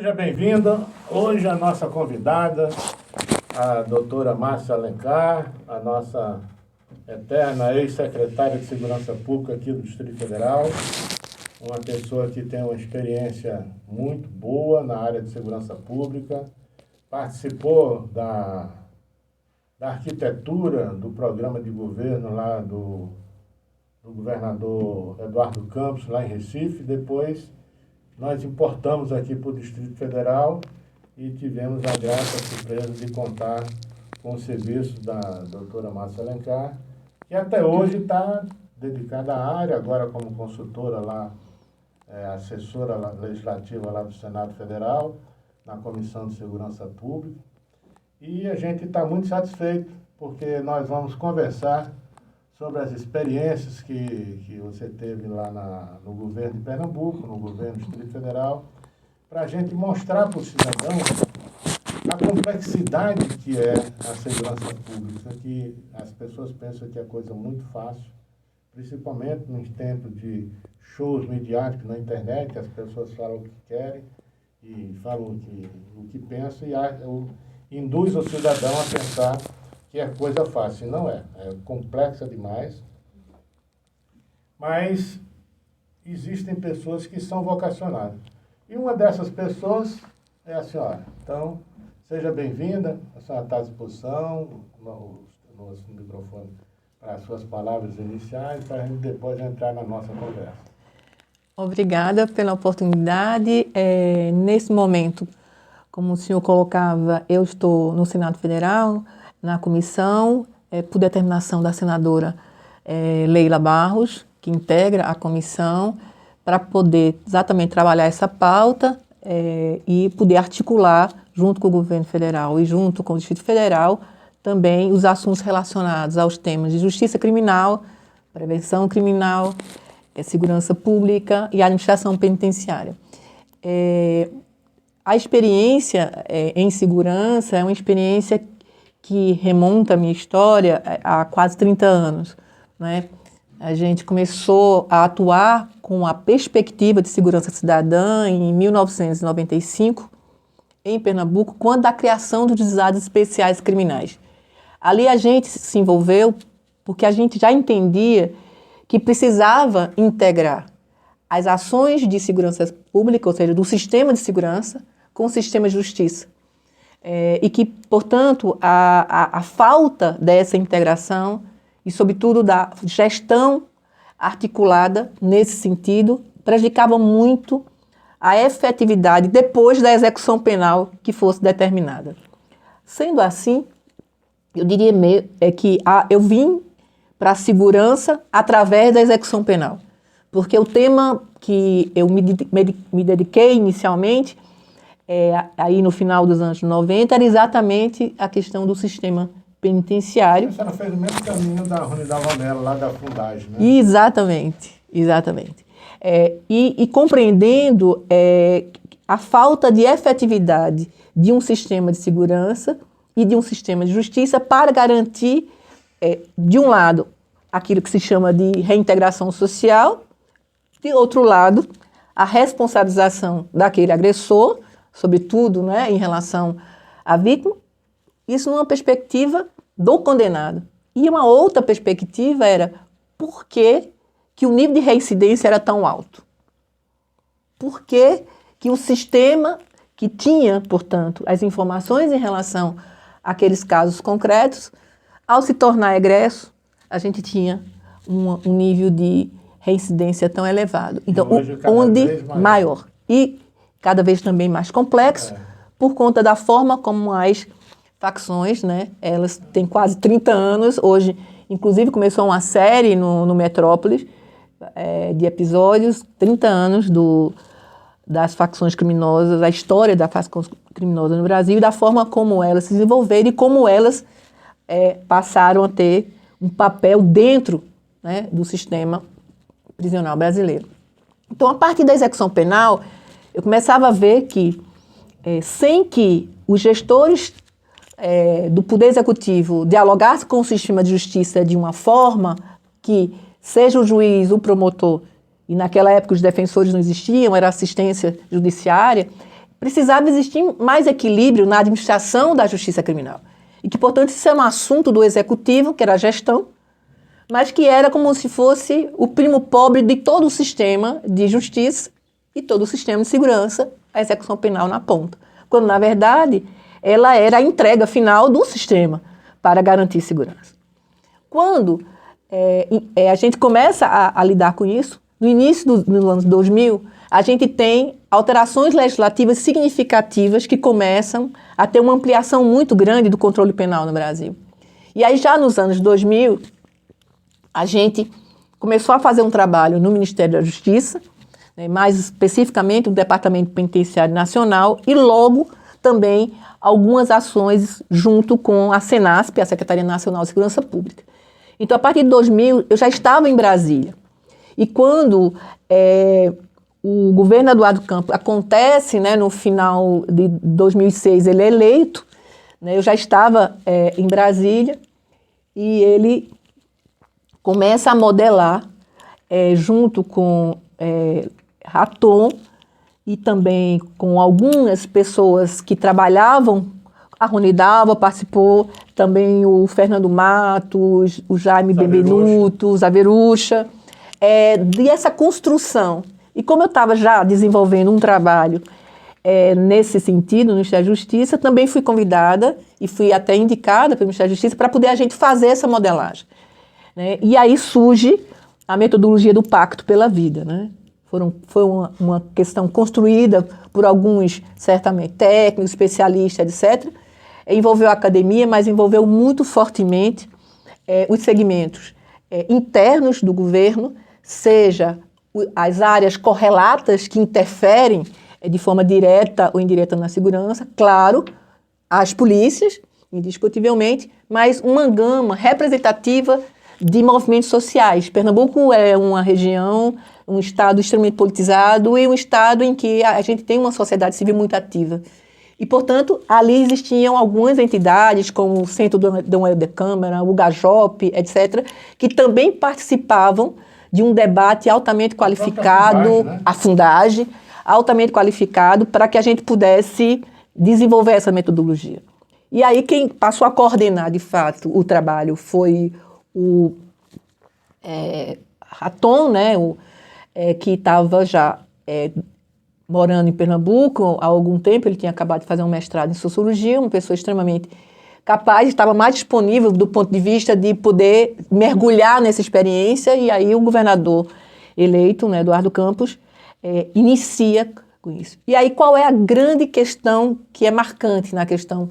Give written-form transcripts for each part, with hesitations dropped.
Seja bem-vinda. Hoje a nossa convidada, a doutora Márcia Alencar, a nossa eterna ex-secretária de Segurança Pública aqui do Distrito Federal, uma pessoa que tem uma experiência muito boa na área de segurança pública, participou da arquitetura do programa de governo lá do governador Eduardo Campos, lá em Recife. Depois nós importamos aqui para o Distrito Federal e tivemos a grata surpresa de contar com o serviço da doutora Márcia Alencar, que até hoje está dedicada à área, agora como consultora lá, assessora legislativa lá do Senado Federal, na Comissão de Segurança Pública. E a gente está muito satisfeito, porque nós vamos conversar sobre as experiências que você teve lá no governo de Pernambuco, no governo do Distrito Federal, para a gente mostrar para o cidadão a complexidade que é a segurança pública, que as pessoas pensam que é coisa muito fácil, principalmente nos tempos de shows midiáticos na internet, as pessoas falam o que querem e falam o que pensam e induz o cidadão a pensar que é coisa fácil. Não é complexa demais, mas existem pessoas que são vocacionadas. E uma dessas pessoas é a senhora. Então, seja bem-vinda, a senhora está à disposição, no microfone, para as suas palavras iniciais, para a gente depois entrar na nossa conversa. Obrigada pela oportunidade. Nesse momento, como o senhor colocava, eu estou no Senado Federal, na comissão, por determinação da senadora Leila Barros, que integra a comissão, para poder exatamente trabalhar essa pauta e poder articular, junto com o governo federal e junto com o Distrito Federal, também os assuntos relacionados aos temas de justiça criminal, prevenção criminal, segurança pública e administração penitenciária. A experiência em segurança é uma experiência que remonta a minha história há quase 30 anos, né? A gente começou a atuar com a perspectiva de segurança cidadã em 1995, em Pernambuco, quando da criação dos juizados especiais criminais. Ali a gente se envolveu porque a gente já entendia que precisava integrar as ações de segurança pública, ou seja, do sistema de segurança, com o sistema de justiça. E que, portanto, a falta dessa integração e, sobretudo, da gestão articulada nesse sentido, prejudicava muito a efetividade depois da execução penal que fosse determinada. Sendo assim, eu diria que eu vim para a segurança através da execução penal, porque o tema que eu me dediquei inicialmente, aí no final dos anos 90, era exatamente a questão do sistema penitenciário. A senhora fez o mesmo caminho da Rony Dalvanello, lá da Fundagem, né? Exatamente. E compreendendo a falta de efetividade de um sistema de segurança e de um sistema de justiça para garantir, de um lado, aquilo que se chama de reintegração social, de outro lado, a responsabilização daquele agressor, sobretudo, né, em relação à vítima, isso numa perspectiva do condenado. E uma outra perspectiva era por que o nível de reincidência era tão alto? Por que o sistema que tinha, portanto, as informações em relação àqueles casos concretos, ao se tornar egresso, a gente tinha um nível de reincidência tão elevado. Então, onde maior. E cada vez também mais complexo, por conta da forma como as facções, né, elas têm quase 30 anos, hoje, inclusive, começou uma série no Metrópolis, de episódios, 30 anos das facções criminosas, a história da facção criminosa no Brasil, e da forma como elas se desenvolveram e como elas passaram a ter um papel dentro, né, do sistema prisional brasileiro. Então, a partir da execução penal, eu começava a ver que, sem que os gestores do Poder Executivo dialogassem com o sistema de justiça de uma forma que seja o juiz, o promotor, e naquela época os defensores não existiam, era assistência judiciária, precisava existir mais equilíbrio na administração da justiça criminal. E que, portanto, isso era um assunto do executivo, que era a gestão, mas que era como se fosse o primo pobre de todo o sistema de justiça e todo o sistema de segurança, a execução penal na ponta. Quando, na verdade, ela era a entrega final do sistema para garantir segurança. Quando a gente começa a lidar com isso, no início dos anos 2000, a gente tem alterações legislativas significativas que começam a ter uma ampliação muito grande do controle penal no Brasil. E aí, já nos anos 2000, a gente começou a fazer um trabalho no Ministério da Justiça, né, mais especificamente no Departamento Penitenciário Nacional, e logo também algumas ações junto com a Senasp, a Secretaria Nacional de Segurança Pública. Então, a partir de 2000, eu já estava em Brasília. E quando o governo Eduardo Campos acontece, né, no final de 2006, ele é eleito, né, eu já estava em Brasília, e ele começa a modelar, junto com Raton e também com algumas pessoas que trabalhavam, a Rony Dalva participou, também o Fernando Matos, o Jaime Benvenuto, o Zaverucha, dessa construção. E como eu estava já desenvolvendo um trabalho nesse sentido, no Ministério da Justiça, também fui convidada e fui até indicada pelo Ministério da Justiça para poder a gente fazer essa modelagem. Né? E aí surge a metodologia do Pacto pela Vida. Né? Foi uma questão construída por alguns, certamente, técnicos, especialistas, etc. Envolveu a academia, mas envolveu muito fortemente os segmentos internos do governo, seja as áreas correlatas que interferem de forma direta ou indireta na segurança, claro, as polícias, indiscutivelmente, mas uma gama representativa de movimentos sociais. Pernambuco é uma região, um estado extremamente politizado e um estado em que a gente tem uma sociedade civil muito ativa. E, portanto, ali existiam algumas entidades, como o Centro Dom Helder Câmara, o GAJOP, etc., que também participavam de um debate altamente qualificado, a Fundagem, altamente qualificado, para que a gente pudesse desenvolver essa metodologia. E aí quem passou a coordenar, de fato, o trabalho foi o Raton, né, que estava já morando em Pernambuco há algum tempo. Ele tinha acabado de fazer um mestrado em Sociologia, uma pessoa extremamente capaz, estava mais disponível do ponto de vista de poder mergulhar nessa experiência, e aí o governador eleito, né, Eduardo Campos, inicia com isso. E aí qual é a grande questão que é marcante na questão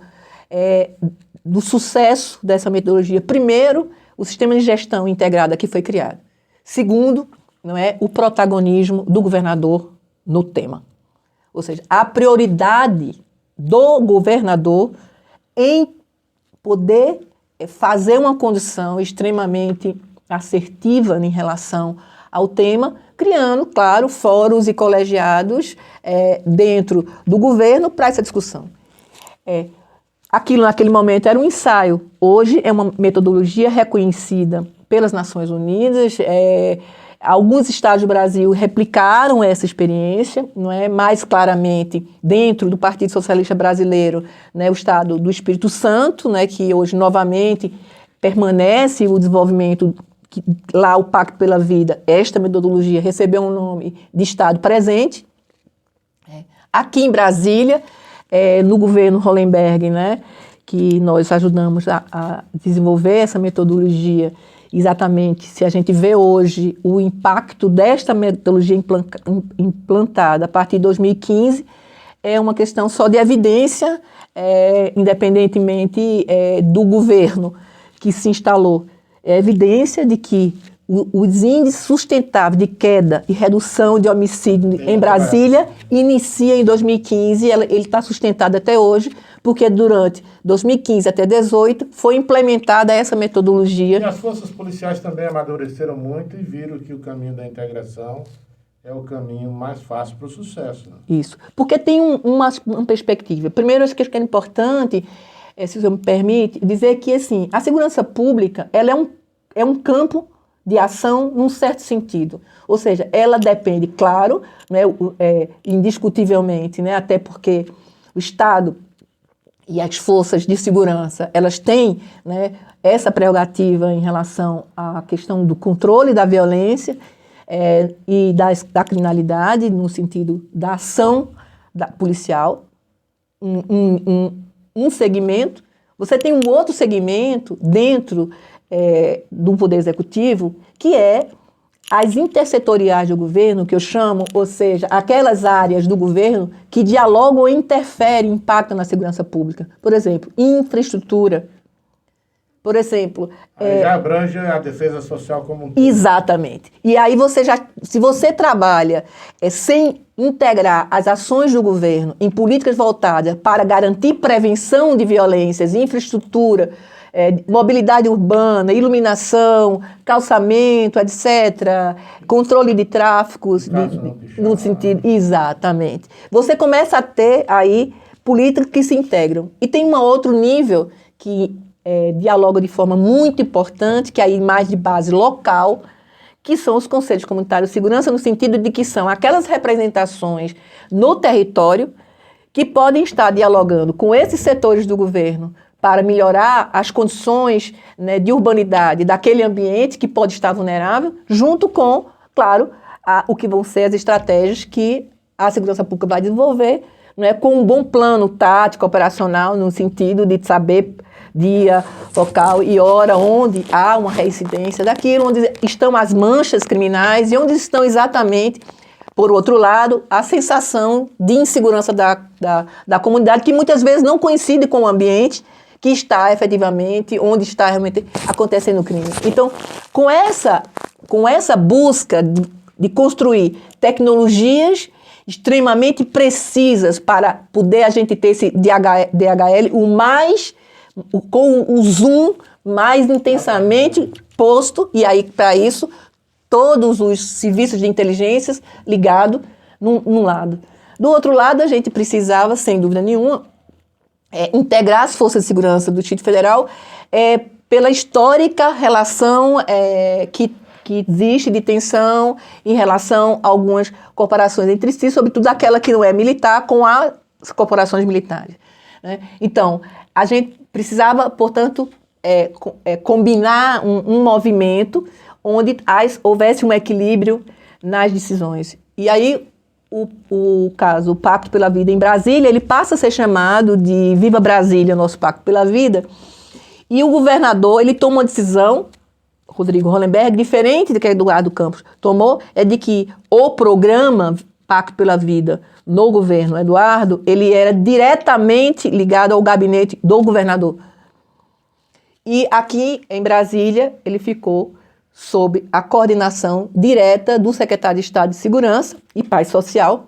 do sucesso dessa metodologia? Primeiro, o sistema de gestão integrada que foi criado. Segundo, não é, o protagonismo do governador no tema. Ou seja, a prioridade do governador em poder fazer uma condição extremamente assertiva em relação ao tema, criando, claro, fóruns e colegiados dentro do governo para essa discussão. Aquilo naquele momento era um ensaio, hoje é uma metodologia reconhecida pelas Nações Unidas. Alguns estados do Brasil replicaram essa experiência, não é? Mais claramente dentro do Partido Socialista Brasileiro, né, o estado do Espírito Santo, né, que hoje novamente permanece o desenvolvimento, que, lá o Pacto pela Vida, esta metodologia recebeu um nome de Estado presente. Aqui em Brasília, no governo Hollenberg, né, que nós ajudamos a desenvolver essa metodologia. Exatamente, se a gente vê hoje o impacto desta metodologia implantada a partir de 2015, é uma questão só de evidência, independentemente do governo que se instalou. É evidência de que os índices sustentáveis de queda e redução de homicídio em Brasília inicia em 2015, ele está sustentado até hoje, porque durante 2015 até 2018 foi implementada essa metodologia. E as forças policiais também amadureceram muito e viram que o caminho da integração é o caminho mais fácil para o sucesso. Né? Isso, porque tem uma perspectiva. Primeiro, acho que é importante, se o senhor me permite, dizer que assim, a segurança pública ela é um campo de ação num certo sentido. Ou seja, ela depende, claro, né, indiscutivelmente, né, até porque o Estado e as forças de segurança, elas têm, né, essa prerrogativa em relação à questão do controle da violência e da criminalidade, no sentido da ação policial, um segmento. Você tem um outro segmento dentro do Poder Executivo, que é as intersetoriais do governo, que eu chamo, ou seja, aquelas áreas do governo que dialogam ou interferem, impactam na segurança pública. Por exemplo, infraestrutura. Por exemplo... Aí já abrange a defesa social como um todo. Exatamente. E aí se você trabalha sem integrar as ações do governo em políticas voltadas para garantir prevenção de violências, infraestrutura, mobilidade urbana, iluminação, calçamento, etc., controle de tráficos, no sentido... Exatamente. Você começa a ter aí políticas que se integram. E tem um outro nível que dialoga de forma muito importante, que é aí mais de base local, que são os conselhos comunitários de segurança, no sentido de que são aquelas representações no território que podem estar dialogando com esses setores do governo para melhorar as condições, né, de urbanidade daquele ambiente que pode estar vulnerável, junto com, claro, o que vão ser as estratégias que a segurança pública vai desenvolver, né, com um bom plano tático, operacional, no sentido de saber dia, local e hora onde há uma reincidência daquilo, onde estão as manchas criminais e onde estão exatamente, por outro lado, a sensação de insegurança da comunidade, que muitas vezes não coincide com o ambiente que está efetivamente, onde está realmente acontecendo o crime. Então, com essa busca de construir tecnologias extremamente precisas para poder a gente ter esse DHL com o zoom mais intensamente posto, e aí, para isso, todos os serviços de inteligência ligados num lado. Do outro lado, a gente precisava, sem dúvida nenhuma, integrar as forças de segurança do Distrito Federal pela histórica relação que existe de tensão em relação a algumas corporações entre si, sobretudo aquela que não é militar, com as corporações militares, né? Então, a gente precisava, portanto, combinar um movimento onde houvesse um equilíbrio nas decisões. E aí, o Pacto pela Vida em Brasília, ele passa a ser chamado de Viva Brasília, nosso Pacto pela Vida, e o governador, ele toma uma decisão, Rodrigo Hollenberg, diferente do que Eduardo Campos tomou, de que o programa Pacto pela Vida no governo Eduardo, ele era diretamente ligado ao gabinete do governador. E aqui em Brasília, ele ficou sob a coordenação direta do secretário de Estado de Segurança e Paz Social,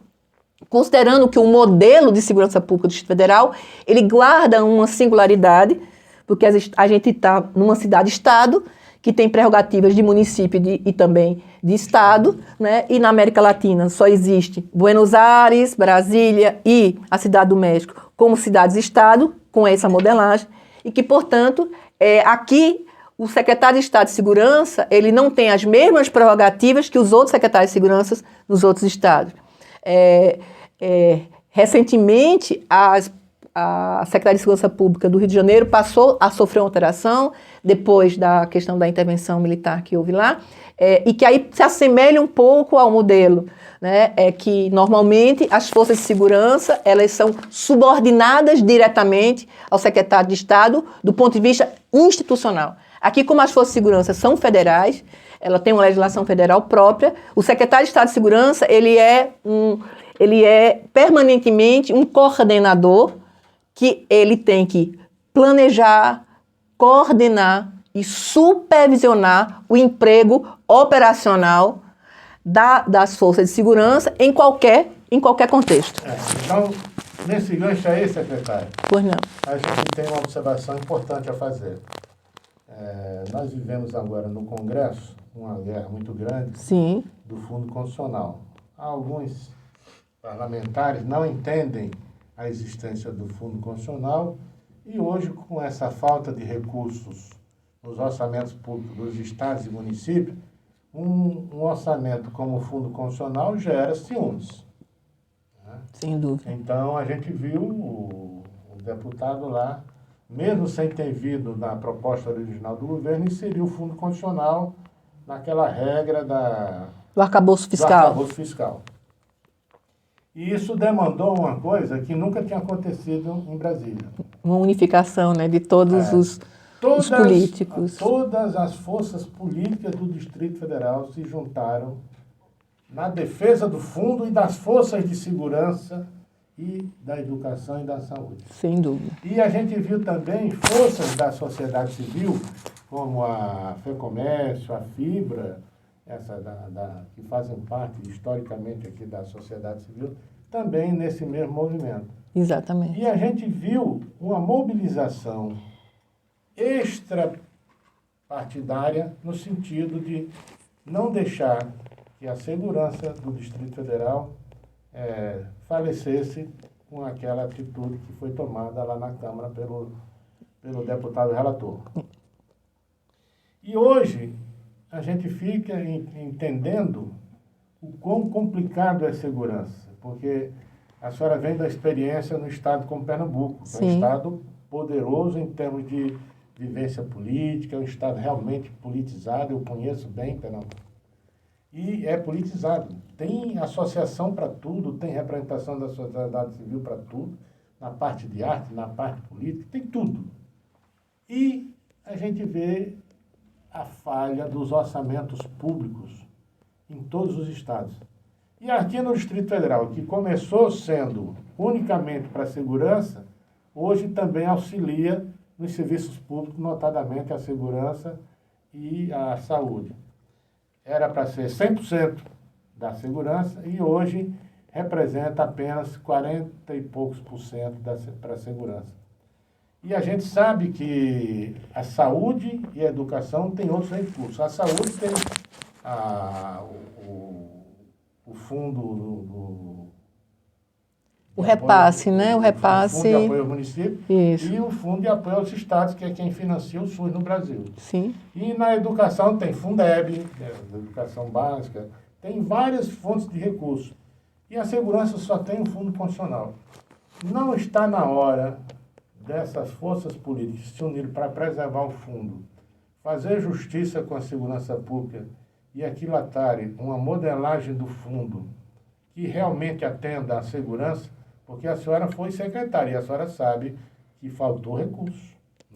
considerando que o modelo de segurança pública do Distrito Federal, ele guarda uma singularidade, porque a gente está numa cidade-estado, que tem prerrogativas de município e também de estado, né? E na América Latina só existe Buenos Aires, Brasília e a Cidade do México como cidades-estado, com essa modelagem, e que, portanto, aqui o secretário de Estado de Segurança, ele não tem as mesmas prerrogativas que os outros secretários de Segurança nos outros estados. Recentemente, a Secretaria de Segurança Pública do Rio de Janeiro passou a sofrer uma alteração depois da questão da intervenção militar que houve lá, e que aí se assemelha um pouco ao modelo, né, que normalmente as forças de segurança, elas são subordinadas diretamente ao secretário de Estado do ponto de vista institucional. Aqui, como as forças de segurança são federais, ela tem uma legislação federal própria, o secretário de Estado de Segurança, ele é permanentemente um coordenador que ele tem que planejar, coordenar e supervisionar o emprego operacional das forças de segurança em qualquer contexto. Então, nesse gancho aí, secretário, pois não. A gente tem uma observação importante a fazer. Nós vivemos agora no Congresso uma guerra muito grande. Sim. Do Fundo Constitucional. Alguns parlamentares não entendem a existência do Fundo Constitucional e hoje, com essa falta de recursos nos orçamentos públicos dos estados e municípios, um orçamento como o Fundo Constitucional gera ciúmes. Né? Sem dúvida. Então, a gente viu o deputado lá, mesmo sem ter vindo na proposta original do governo, inseriu o Fundo Constitucional naquela regra Do arcabouço do fiscal. arcabouço fiscal. E isso demandou uma coisa que nunca tinha acontecido em Brasília. Uma unificação, né, de todos os políticos. Todas as forças políticas do Distrito Federal se juntaram na defesa do fundo e das forças de segurança e da educação e da saúde. Sem dúvida. E a gente viu também forças da sociedade civil, como a FEComércio, a Fibra, que fazem parte historicamente aqui da sociedade civil, também nesse mesmo movimento. Exatamente. E a gente viu uma mobilização extrapartidária no sentido de não deixar que a segurança do Distrito Federal falecesse com aquela atitude que foi tomada lá na Câmara pelo deputado relator. E hoje a gente fica entendendo o quão complicado é a segurança, porque a senhora vem da experiência no estado como Pernambuco, que é um estado poderoso em termos de vivência política, é um estado realmente politizado, eu conheço bem Pernambuco. E é politizado. Tem associação para tudo, tem representação da sociedade civil para tudo, na parte de arte, na parte política, tem tudo. E a gente vê a falha dos orçamentos públicos em todos os estados. E aqui no Distrito Federal, que começou sendo unicamente para a segurança, hoje também auxilia nos serviços públicos, notadamente a segurança e a saúde. Era para ser 100% da segurança e hoje representa apenas 40 e poucos por cento para a segurança. E a gente sabe que a saúde e a educação têm outros recursos. A saúde tem o fundo o repasse, né? O repasse. O fundo de apoio ao município. Isso. E o fundo de apoio aos estados, que é quem financia o SUS no Brasil. Sim. E na educação tem Fundeb, educação básica, tem várias fontes de recursos. E a segurança só tem um fundo constitucional. Não está na hora dessas forças políticas se unirem para preservar o fundo, fazer justiça com a segurança pública e aquilatarem uma modelagem do fundo que realmente atenda à segurança, porque a senhora foi secretária e a senhora sabe que faltou recurso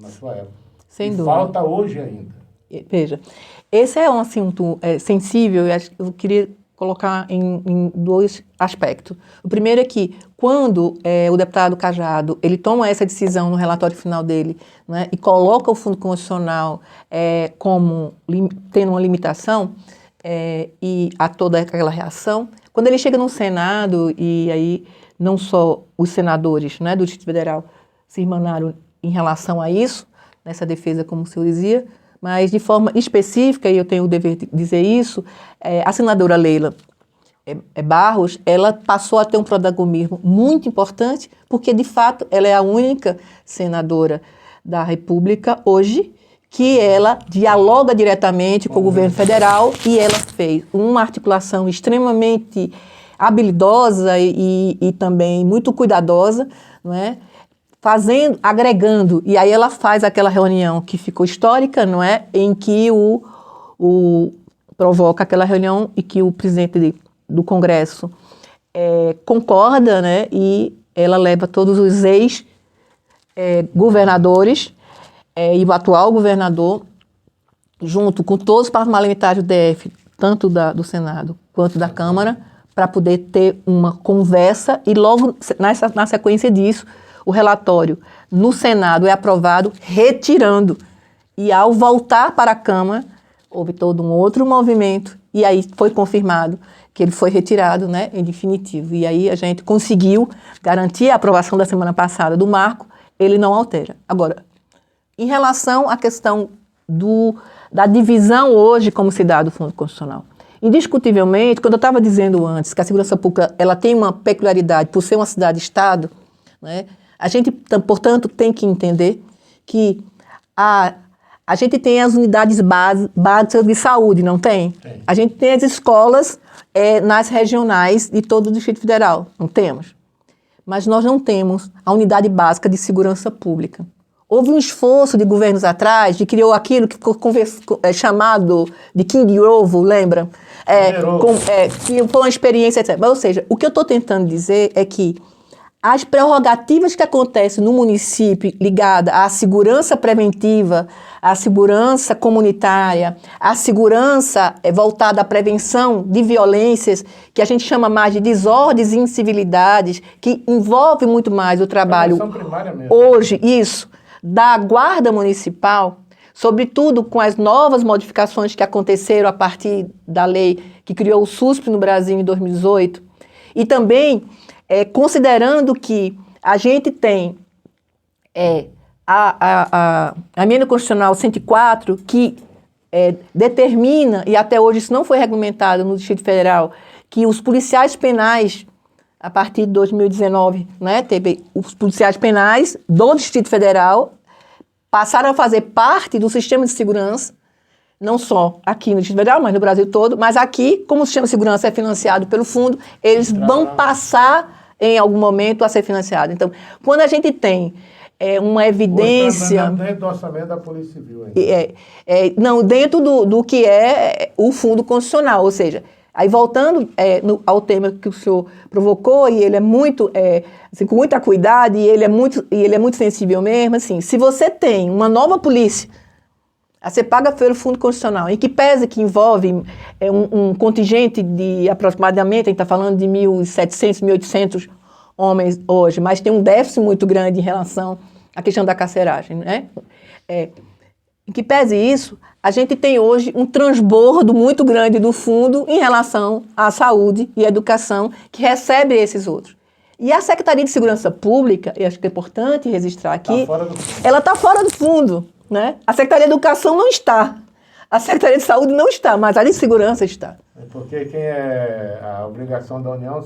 na sua época. Sem dúvida. Falta hoje ainda. Veja, esse é um assunto sensível e eu queria colocar em dois aspectos. O primeiro é que, quando o deputado Cajado ele toma essa decisão no relatório final dele, né, e coloca o Fundo Constitucional como tendo uma limitação, e há toda aquela reação, quando ele chega no Senado, e aí não só os senadores, né, do Distrito Federal se irmanaram em relação a isso, nessa defesa, como o senhor dizia, mas de forma específica, e eu tenho o dever de dizer isso, a senadora Leila Barros, ela passou a ter um protagonismo muito importante, porque, de fato, ela é a única senadora da República hoje que ela dialoga diretamente com o governo federal e ela fez uma articulação extremamente habilidosa e também muito cuidadosa, não é? Agregando, e aí ela faz aquela reunião que ficou histórica, não é? Em que provoca aquela reunião e que o presidente do Congresso concorda, né? E ela leva todos os ex-governadores e o atual governador, junto com todos os parlamentares do DF, tanto do Senado quanto da Câmara, para poder ter uma conversa e logo na sequência disso, o relatório no Senado é aprovado, retirando. E ao voltar para a Câmara, houve todo um outro movimento, e aí foi confirmado que ele foi retirado, né, em definitivo. E aí a gente conseguiu garantir a aprovação da semana passada do marco, ele não altera. Agora, em relação à questão da divisão hoje como se dá do Fundo Constitucional, indiscutivelmente, quando eu estava dizendo antes que a segurança pública ela tem uma peculiaridade por ser uma cidade-estado, né, a gente, portanto, tem que entender que A gente tem as unidades básicas de saúde, não tem? Tem. A gente tem as escolas nas regionais de todo o Distrito Federal, não temos? Mas nós não temos a unidade básica de segurança pública. Houve um esforço de governos atrás, de criar aquilo que ficou chamado de King Ovo, lembra? Que foi uma experiência, etc. Mas, ou seja, o que eu estou tentando dizer é que as prerrogativas que acontecem no município ligada à segurança preventiva, à segurança comunitária, à segurança voltada à prevenção de violências, que a gente chama mais de desordens e incivilidades, que envolve muito mais o trabalho hoje, isso, da Guarda Municipal, sobretudo com as novas modificações que aconteceram a partir da lei que criou o SUSP no Brasil em 2018, e também considerando que a gente tem a emenda constitucional 104, que determina, e até hoje isso não foi regulamentado no Distrito Federal, que os policiais penais, a partir de 2019, né, teve os policiais penais do Distrito Federal, passaram a fazer parte do sistema de segurança, não só aqui no Distrito Federal, mas no Brasil todo, mas aqui, como o sistema de segurança é financiado pelo fundo, eles vão passar em algum momento a ser financiado. Então, quando a gente tem uma evidência... Dentro do orçamento da Polícia Civil ainda. Não, dentro do que é o fundo constitucional, ou seja, aí voltando ao tema que o senhor provocou, e ele é muito, assim, com muita cuidado, e ele é muito sensível mesmo, assim, se você tem uma nova polícia a ser paga pelo Fundo Constitucional, em que pese que envolve um contingente de aproximadamente, a gente está falando de 1.700, 1.800 homens hoje, mas tem um déficit muito grande em relação à questão da carceragem, né? Em que pese isso, a gente tem hoje um transbordo muito grande do fundo em relação à saúde e à educação, que recebe esses outros. E a Secretaria de Segurança Pública, e acho que é importante registrar aqui, ela está fora do fundo. Né? A Secretaria de Educação não está, a Secretaria de Saúde não está, mas a de Segurança está. Porque quem é a obrigação da União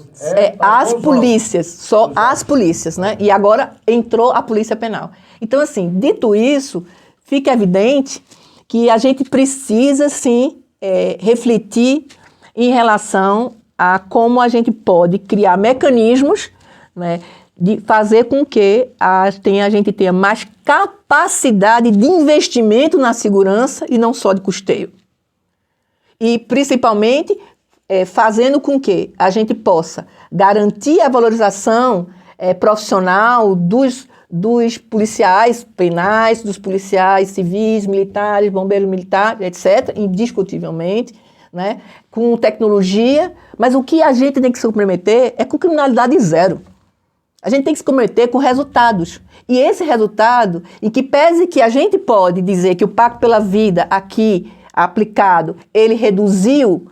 as polícias, só as polícias, né? E agora entrou a Polícia Penal. Então, assim, dito isso, fica evidente que a gente precisa, sim, refletir em relação a como a gente pode criar mecanismos, né, de fazer com que a gente tenha mais capacidade de investimento na segurança e não só de custeio. E, principalmente, fazendo com que a gente possa garantir a valorização profissional dos policiais penais, dos policiais civis, militares, bombeiros militares, etc., indiscutivelmente, né, com tecnologia, mas o que a gente tem que se comprometer é com criminalidade zero. A gente tem que se comprometer com resultados. E esse resultado, em que pese que a gente pode dizer que o Pacto pela Vida aqui aplicado, ele reduziu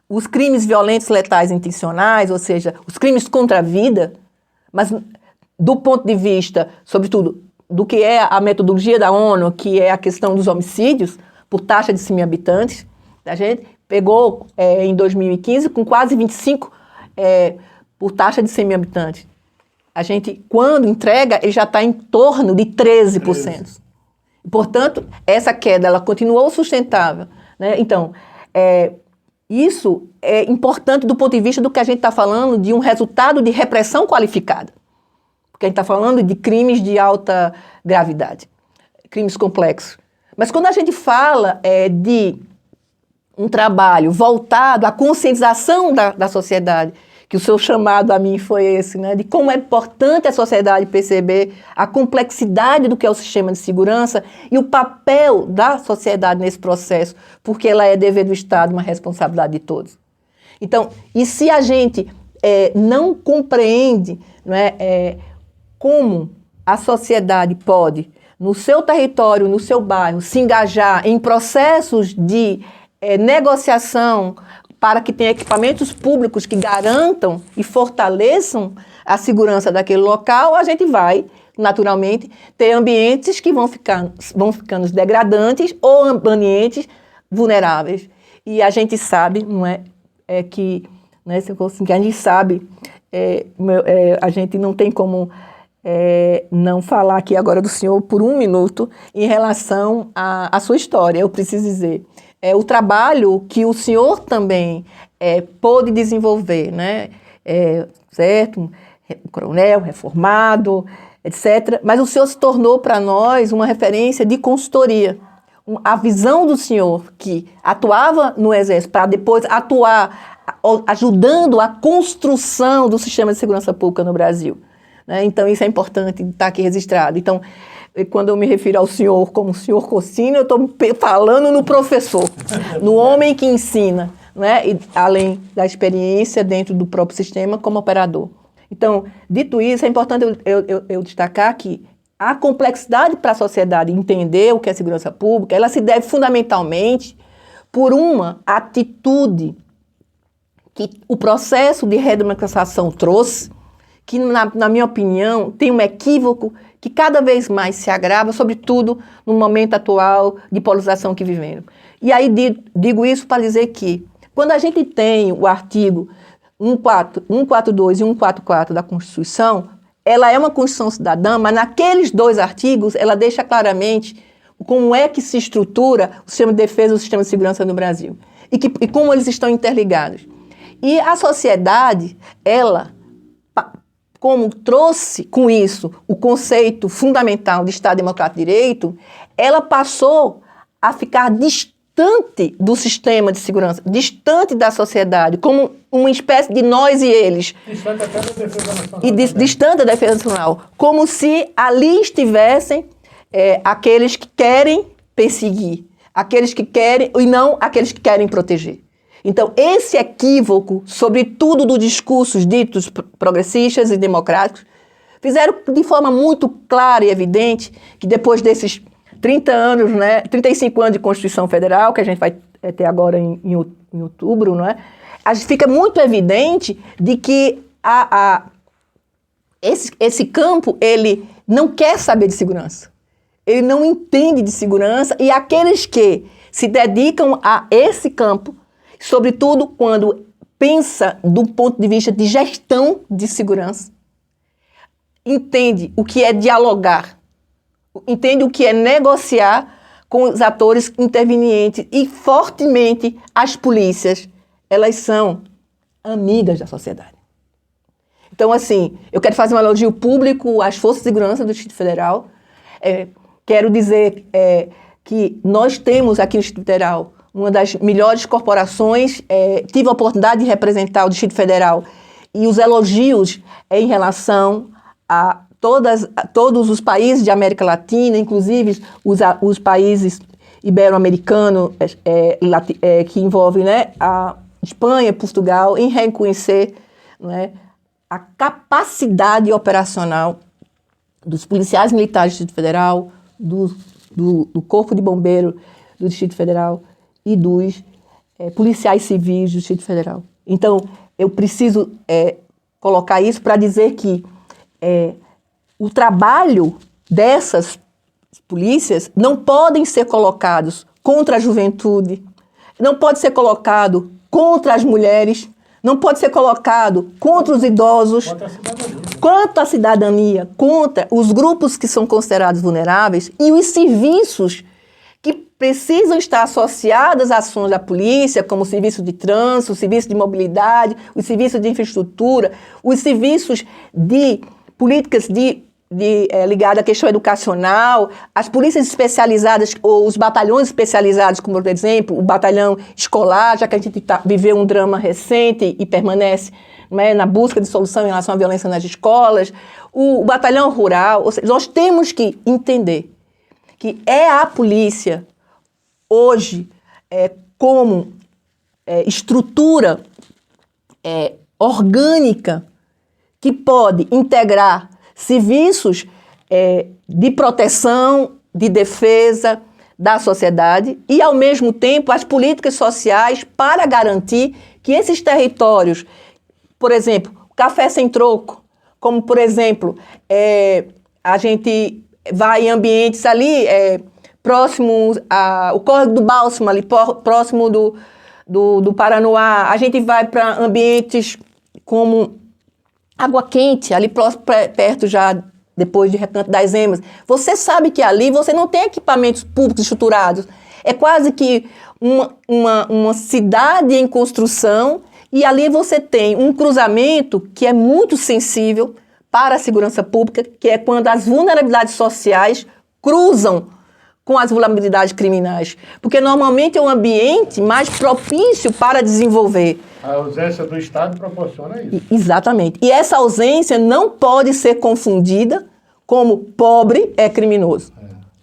os crimes violentos letais intencionais, ou seja, os crimes contra a vida, mas do ponto de vista, sobretudo, do que é a metodologia da ONU, que é a questão dos homicídios por taxa de 100 mil habitantes, a gente pegou em 2015 com quase 25 por taxa de 100 mil habitantes. A gente, quando entrega, ele já está em torno de 13%. Portanto, essa queda ela continuou sustentável, né? Então, isso é importante do ponto de vista do que a gente está falando de um resultado de repressão qualificada. Porque a gente está falando de crimes de alta gravidade, crimes complexos. Mas quando a gente fala de um trabalho voltado à conscientização da sociedade, que o seu chamado a mim foi esse, né, de como é importante a sociedade perceber a complexidade do que é o sistema de segurança e o papel da sociedade nesse processo, porque ela é dever do Estado, uma responsabilidade de todos. Então, e se a gente não compreende, não é, como a sociedade pode, no seu território, no seu bairro, se engajar em processos de negociação para que tenha equipamentos públicos que garantam e fortaleçam a segurança daquele local, a gente vai, naturalmente, ter ambientes que vão ficando degradantes ou ambientes vulneráveis. E a gente sabe, não é, que, né, se fosse assim, que a gente sabe, a gente não tem como não falar aqui agora do senhor por um minuto em relação à sua história. Eu preciso dizer, o trabalho que o senhor também pôde desenvolver, né? Certo? Coronel, reformado, etc. Mas o senhor se tornou para nós uma referência de consultoria. A visão do senhor que atuava no Exército para depois atuar ajudando a construção do sistema de segurança pública no Brasil. Né? Então, isso é importante estar aqui registrado. Então, quando eu me refiro ao senhor como senhor Cossino, eu estou falando no professor, no homem que ensina, né? E, além da experiência dentro do próprio sistema como operador. Então, dito isso, é importante eu destacar que a complexidade para a sociedade entender o que é segurança pública, ela se deve fundamentalmente por uma atitude que o processo de redemocratização trouxe, que, na minha opinião, tem um equívoco que cada vez mais se agrava, sobretudo no momento atual de polarização que vivemos. E aí digo isso para dizer que, quando a gente tem o artigo 142 e 144 da Constituição, ela é uma Constituição cidadã, mas naqueles dois artigos ela deixa claramente como é que se estrutura o sistema de defesa e o sistema de segurança no Brasil. E como eles estão interligados. E a sociedade, ela, como trouxe com isso o conceito fundamental de Estado Democrático de Direito, ela passou a ficar distante do sistema de segurança, distante da sociedade, como uma espécie de nós e eles. Distante até da defesa nacional. E distante da defesa nacional. Como se ali estivessem aqueles que querem perseguir, aqueles que querem, e não aqueles que querem proteger. Então, esse equívoco, sobretudo dos discursos ditos progressistas e democráticos, fizeram de forma muito clara e evidente que depois desses 30 anos, né, 35 anos de Constituição Federal, que a gente vai ter agora em outubro, não é? Fica muito evidente de que esse campo, ele não quer saber de segurança. Ele não entende de segurança, e aqueles que se dedicam a esse campo, sobretudo quando pensa do ponto de vista de gestão de segurança, entende o que é dialogar, entende o que é negociar com os atores intervenientes, e fortemente as polícias, elas são amigas da sociedade. Então, assim, eu quero fazer um elogio público às forças de segurança do Distrito Federal. Quero dizer que nós temos aqui no Distrito Federal uma das melhores corporações. Tive a oportunidade de representar o Distrito Federal, e os elogios em relação a todos os países de América Latina, inclusive os países ibero-americanos, que envolvem, né, a Espanha, Portugal, em reconhecer, né, a capacidade operacional dos policiais militares do Distrito Federal, do Corpo de Bombeiro do Distrito Federal e dos policiais civis do Distrito Federal. Então, eu preciso colocar isso para dizer que o trabalho dessas polícias não podem ser colocados contra a juventude, não pode ser colocado contra as mulheres, não pode ser colocado contra os idosos, contra a cidadania, contra os grupos que são considerados vulneráveis e os serviços que precisam estar associados às ações da polícia, como o serviço de trânsito, o serviço de mobilidade, os serviços de infraestrutura, os serviços de políticas ligadas à questão educacional, as polícias especializadas, ou os batalhões especializados, como, por exemplo, o batalhão escolar, já que a gente viveu um drama recente e permanece, né, na busca de solução em relação à violência nas escolas, o batalhão rural. Ou seja, nós temos que entender que é a polícia, hoje, como estrutura orgânica, que pode integrar serviços de proteção, de defesa da sociedade e, ao mesmo tempo, as políticas sociais para garantir que esses territórios, por exemplo, café sem troco, como, por exemplo, a gente vai em ambientes ali próximos ao Córrego do Bálsamo, ali próximo do Paranoá, a gente vai para ambientes como Água Quente, ali perto já depois de Recanto das Emas, você sabe que ali você não tem equipamentos públicos estruturados. É quase que uma cidade em construção, e ali você tem um cruzamento que é muito sensível para a segurança pública, que é quando as vulnerabilidades sociais cruzam com as vulnerabilidades criminais. Porque normalmente é um ambiente mais propício para desenvolver. A ausência do Estado proporciona isso. Exatamente. E essa ausência não pode ser confundida como pobre é criminoso.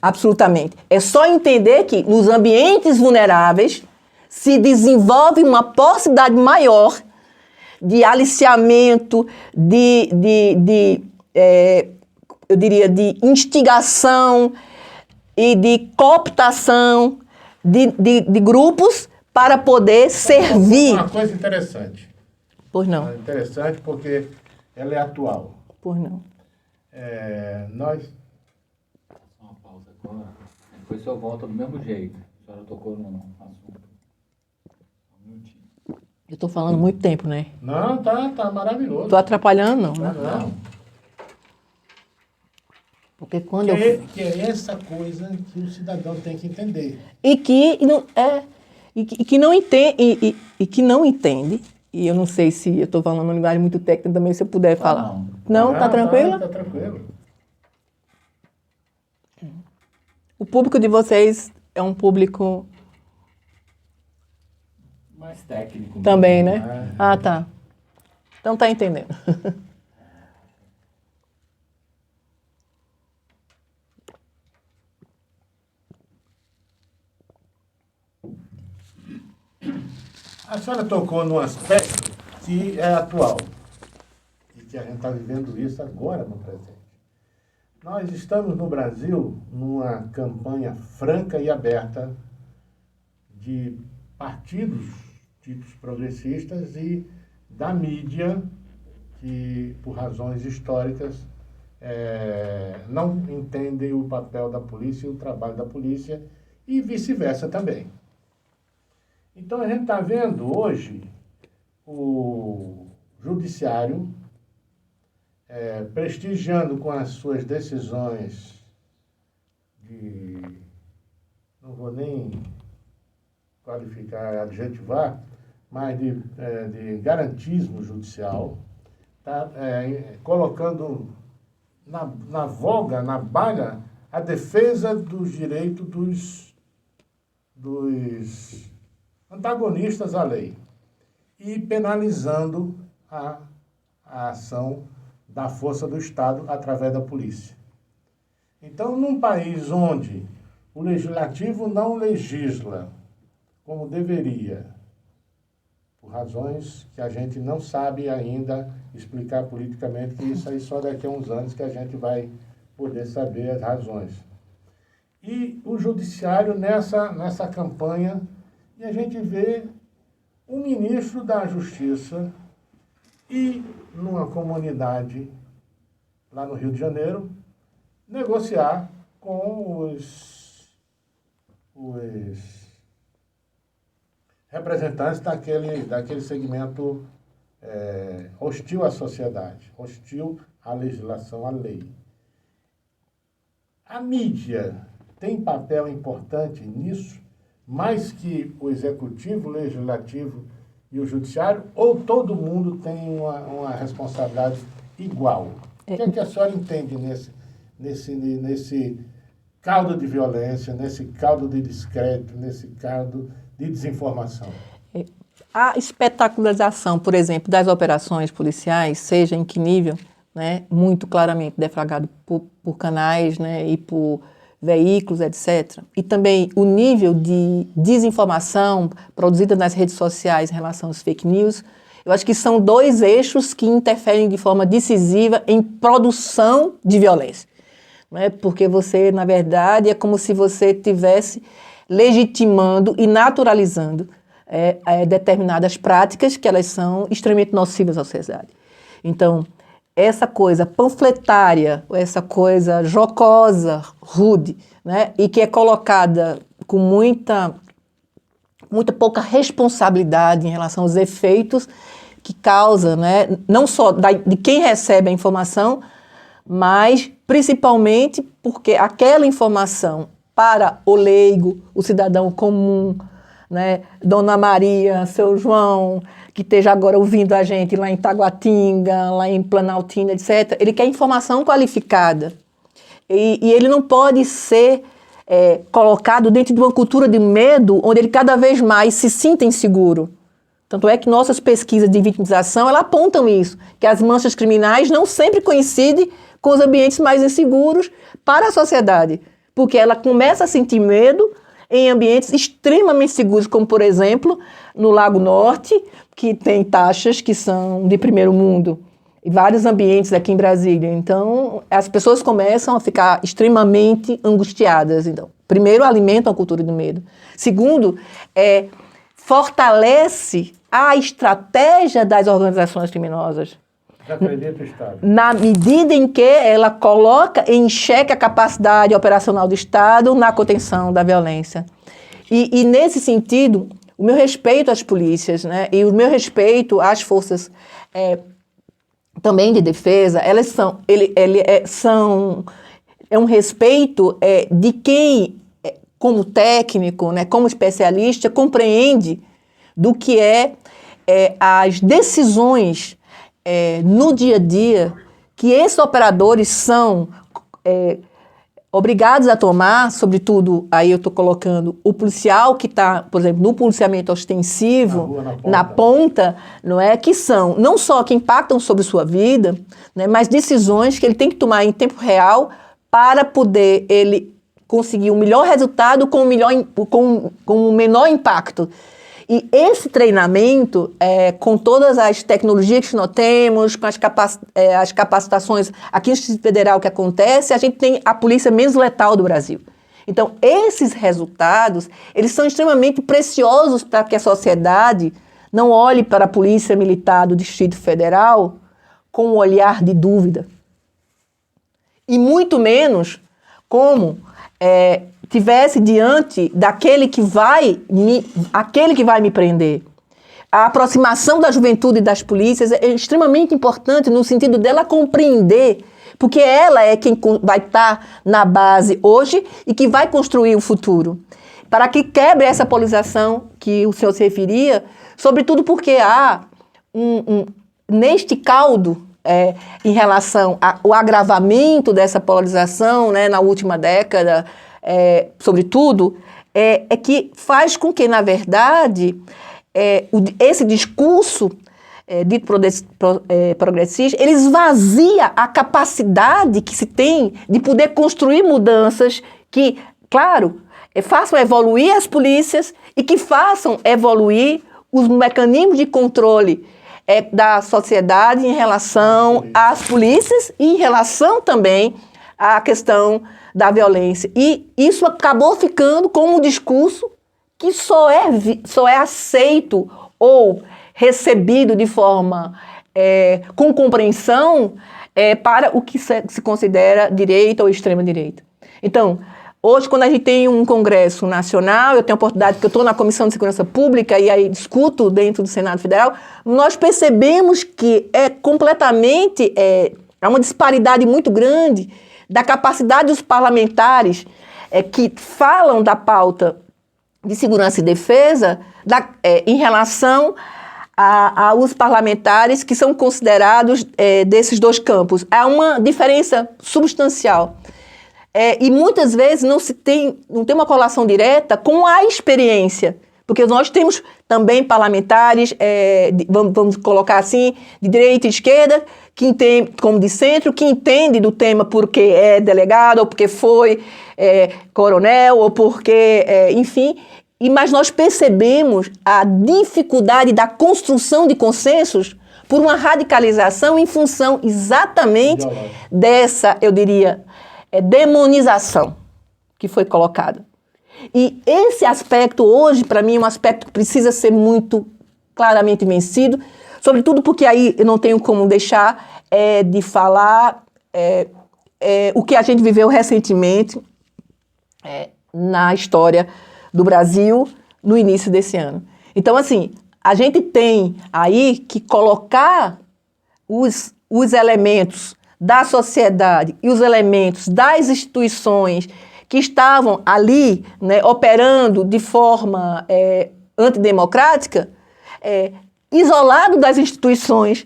Absolutamente. É só entender que nos ambientes vulneráveis se desenvolve uma possibilidade maior de aliciamento, eu diria, de instigação e de cooptação de grupos para poder servir. Uma coisa interessante. Pois não. É interessante porque ela é atual. Pois não. Nós... Uma pausa agora. Depois o senhor volta do mesmo jeito. A senhora tocou num assunto. Um minutinho. Eu estou falando muito tempo, né? Não, tá maravilhoso. Estou atrapalhando, não, né? Não. Porque quando Que é essa coisa que o cidadão tem que entender. E que não entende, e que não entende, e eu não sei se eu estou falando uma linguagem muito técnica também, se eu puder falar. Não, tá tranquilo? Tá tranquilo. O público de vocês é um público Mais técnico. também, né? Ah, tá. Então tá entendendo. A senhora tocou num aspecto que é atual e que a gente está vivendo isso agora no presente. Nós estamos no Brasil numa campanha franca e aberta de partidos ditos progressistas e da mídia que, por razões históricas, não entendem o papel da polícia e o trabalho da polícia e vice-versa também. Então, a gente está vendo hoje o judiciário prestigiando com as suas decisões não vou nem qualificar, adjetivar, mas de garantismo judicial, tá colocando na voga, na baga, a defesa dos direitos dos antagonistas à lei e penalizando a ação da força do Estado através da polícia. Então, num país onde o legislativo não legisla como deveria, por razões que a gente não sabe ainda explicar politicamente, que isso aí só daqui a uns anos que a gente vai poder saber as razões. E o judiciário nessa campanha, e a gente vê um ministro da Justiça e numa comunidade lá no Rio de Janeiro negociar com os representantes daquele segmento hostil à sociedade, hostil à legislação, à lei. A mídia tem papel importante nisso, mais que o executivo, o legislativo e o judiciário, ou todo mundo tem uma responsabilidade igual? O que é que a senhora entende nesse caldo de violência, nesse caldo de descrédito, nesse caldo de desinformação? A espetacularização, por exemplo, das operações policiais, seja em que nível, né, muito claramente deflagrado por canais, né, e por veículos, etc. E também o nível de desinformação produzida nas redes sociais em relação às fake news, eu acho que são dois eixos que interferem de forma decisiva em produção de violência. Não é? Porque você, na verdade, é como se você estivesse legitimando e naturalizando determinadas práticas que elas são extremamente nocivas à sociedade. Então, essa coisa panfletária, essa coisa jocosa, rude, né, e que é colocada com muita pouca responsabilidade em relação aos efeitos que causa, né, não só de quem recebe a informação, mas principalmente porque aquela informação para o leigo, o cidadão comum, né, Dona Maria, seu João, que esteja agora ouvindo a gente lá em Taguatinga, lá em Planaltina, etc., ele quer informação qualificada. E ele não pode ser colocado dentro de uma cultura de medo, onde ele cada vez mais se sinta inseguro. Tanto é que nossas pesquisas de vitimização, elas apontam isso, que as manchas criminais não sempre coincidem com os ambientes mais inseguros para a sociedade, porque ela começa a sentir medo em ambientes extremamente seguros, como, por exemplo, no Lago Norte, que tem taxas que são de primeiro mundo, e vários ambientes aqui em Brasília. Então, as pessoas começam a ficar extremamente angustiadas. Então, primeiro, alimentam a cultura do medo. Segundo, fortalece a estratégia das organizações criminosas. Desacredita o Estado. Na medida em que ela coloca em xeque a capacidade operacional do Estado na contenção da violência. E nesse sentido, o meu respeito às polícias, né, e o meu respeito às forças também de defesa, elas são um respeito de quem, como técnico, né, como especialista, compreende do que as decisões no dia a dia que esses operadores são obrigados a tomar, sobretudo, aí eu estou colocando o policial que está, por exemplo, no policiamento ostensivo, na ponta, não é? Que são não só que impactam sobre sua vida, né, mas decisões que ele tem que tomar em tempo real para poder ele conseguir um melhor resultado com um menor impacto. E esse treinamento, com todas as tecnologias que nós temos, com as capacitações aqui no Distrito Federal que acontece, a gente tem a polícia menos letal do Brasil. Então, esses resultados, eles são extremamente preciosos para que a sociedade não olhe para a Polícia Militar do Distrito Federal com um olhar de dúvida. E muito menos como tivesse diante daquele que vai me prender. A aproximação da juventude e das polícias é extremamente importante no sentido dela compreender, porque ela é quem vai estar na base hoje e que vai construir o futuro. Para que quebre essa polarização que o senhor se referia, sobretudo porque há neste caldo, em relação ao agravamento dessa polarização, né, na última década, sobretudo, que faz com que, na verdade, esse discurso dito progressista, ele esvazia a capacidade que se tem de poder construir mudanças que, claro, façam evoluir as polícias e que façam evoluir os mecanismos de controle da sociedade em relação às polícias e em relação também à questão da violência. E isso acabou ficando como um discurso que só é aceito ou recebido de forma com compreensão para o que se considera direita ou extrema-direita. Então, hoje, quando a gente tem um congresso nacional, eu tenho a oportunidade que eu estou na Comissão de Segurança Pública e aí discuto dentro do Senado Federal, nós percebemos que completamente, há uma disparidade muito grande da capacidade dos parlamentares que falam da pauta de segurança e defesa em relação aos parlamentares que são considerados desses dois campos. Há uma diferença substancial. E muitas vezes não tem uma correlação direta com a experiência, porque nós temos também parlamentares, vamos colocar assim, de direita e esquerda, que entende, como de centro, que entende do tema porque é delegado, ou porque foi coronel, ou porque, enfim, mas nós percebemos a dificuldade da construção de consensos por uma radicalização em função exatamente dessa, eu diria, demonização que foi colocada. E esse aspecto hoje, para mim, é um aspecto que precisa ser muito claramente vencido, sobretudo porque aí eu não tenho como deixar de falar o que a gente viveu recentemente na história do Brasil no início desse ano. Então, assim, a gente tem aí que colocar os elementos da sociedade e os elementos das instituições que estavam ali, né, operando de forma antidemocrática, isolado das instituições,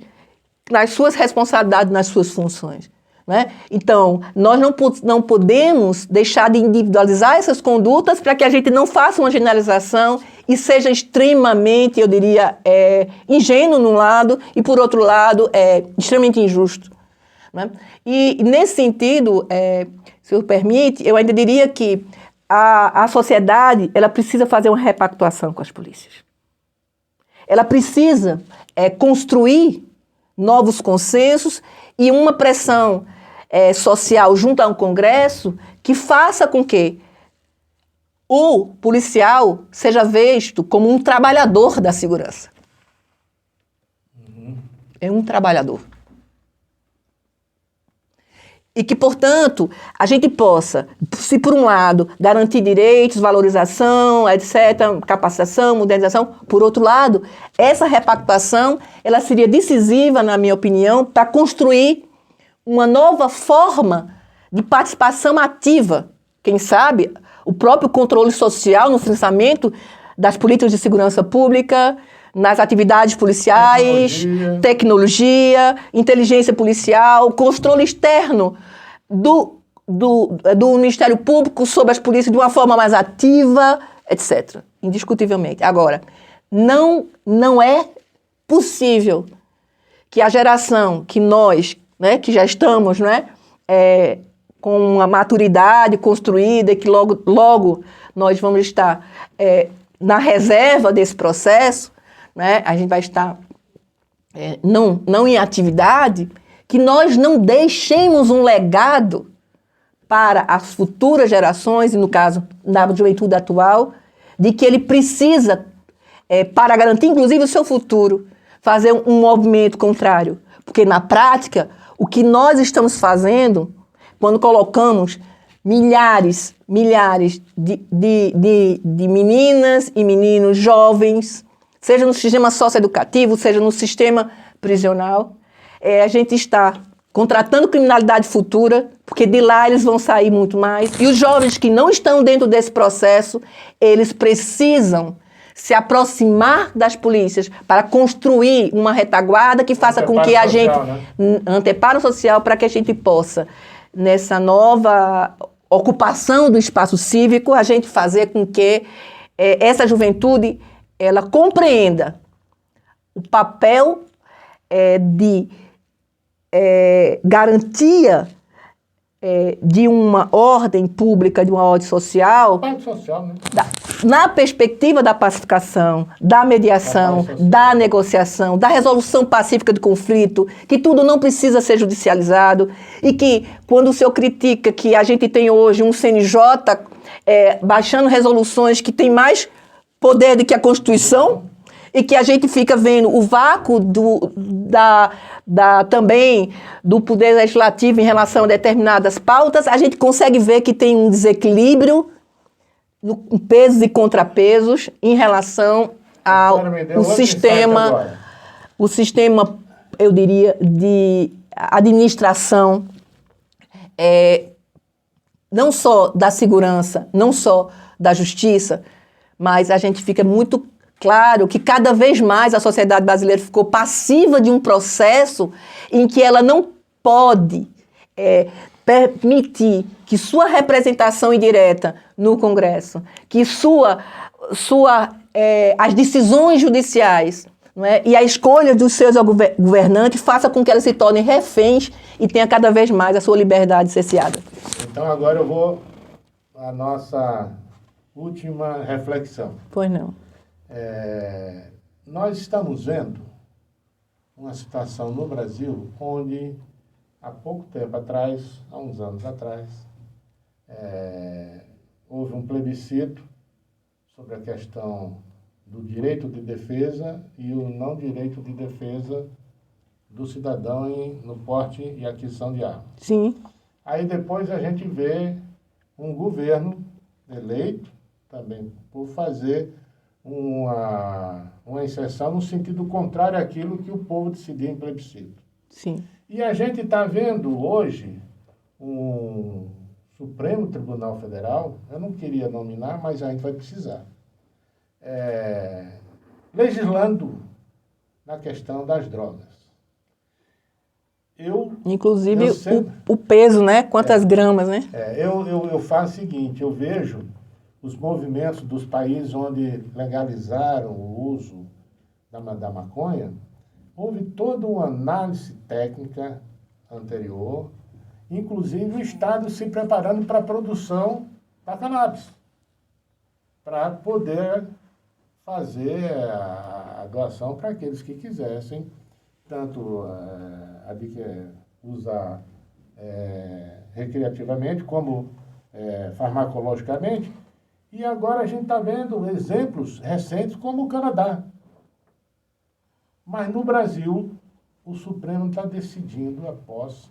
nas suas responsabilidades, nas suas funções. Né? Então, nós não podemos deixar de individualizar essas condutas para que a gente não faça uma generalização e seja extremamente, eu diria, ingênuo num lado e, por outro lado, extremamente injusto. Né? E, nesse sentido, se eu permite, eu ainda diria que a sociedade ela precisa fazer uma repactuação com as polícias. Ela precisa construir novos consensos e uma pressão social junto ao Congresso que faça com que o policial seja visto como um trabalhador da segurança. É um trabalhador. E que, portanto, a gente possa, se por um lado, garantir direitos, valorização, etc., capacitação, modernização, por outro lado, essa repactuação, ela seria decisiva, na minha opinião, para construir uma nova forma de participação ativa. Quem sabe, o próprio controle social no financiamento das políticas de segurança pública, nas atividades policiais, tecnologia, inteligência policial, controle externo do Ministério Público sobre as polícias de uma forma mais ativa, etc. Indiscutivelmente. Agora, não é possível que a geração que nós, né, que já estamos, né, com uma maturidade construída e que logo nós vamos estar na reserva desse processo, né, a gente vai estar não em atividade, que nós não deixemos um legado para as futuras gerações, e no caso da juventude atual, de que ele precisa, para garantir inclusive o seu futuro, fazer um movimento contrário. Porque na prática, o que nós estamos fazendo, quando colocamos milhares de meninas e meninos jovens, seja no sistema socioeducativo, seja no sistema prisional, a gente está contratando criminalidade futura, porque de lá eles vão sair muito mais. E os jovens que não estão dentro desse processo, eles precisam se aproximar das polícias para construir uma retaguarda que faça com que a gente... Anteparo social, para que a gente possa, nessa nova ocupação do espaço cívico, a gente fazer com que essa juventude ela compreenda o papel de garantia de uma ordem pública, de uma ordem social, né? Na perspectiva da pacificação, da mediação, da negociação, da resolução pacífica do conflito, que tudo não precisa ser judicializado e que, quando o senhor critica que a gente tem hoje um CNJ baixando resoluções que têm mais poder do que a Constituição, e que a gente fica vendo o vácuo também do poder legislativo em relação a determinadas pautas, a gente consegue ver que tem um desequilíbrio no pesos e contrapesos em relação ao sistema, eu diria, de administração, não só da segurança, não só da justiça, mas a gente fica muito claro que cada vez mais a sociedade brasileira ficou passiva de um processo em que ela não pode permitir que sua representação indireta no Congresso, que as decisões judiciais, não é, e a escolha dos seus governantes faça com que elas se tornem reféns e tenha cada vez mais a sua liberdade cerceada. Então agora eu vou à nossa última reflexão. Pois não. Nós estamos vendo uma situação no Brasil onde, há pouco tempo atrás, há uns anos atrás, houve um plebiscito sobre a questão do direito de defesa e o não direito de defesa do cidadão no porte e aquisição de armas. Sim. Aí depois a gente vê um governo eleito também por fazer uma inserção no sentido contrário àquilo que o povo decidiu em plebiscito. Sim. E a gente está vendo hoje um Supremo Tribunal Federal, eu não queria nominar, mas a gente vai precisar, legislando na questão das drogas. Inclusive eu sempre, o peso, né? Quantas gramas, né? Eu faço o seguinte, eu vejo os movimentos dos países onde legalizaram o uso da maconha, houve toda uma análise técnica anterior, inclusive o Estado se preparando para a produção da cannabis, para poder fazer a doação para aqueles que quisessem, tanto usar recreativamente como farmacologicamente. E agora a gente está vendo exemplos recentes como o Canadá. Mas no Brasil, o Supremo está decidindo a posse,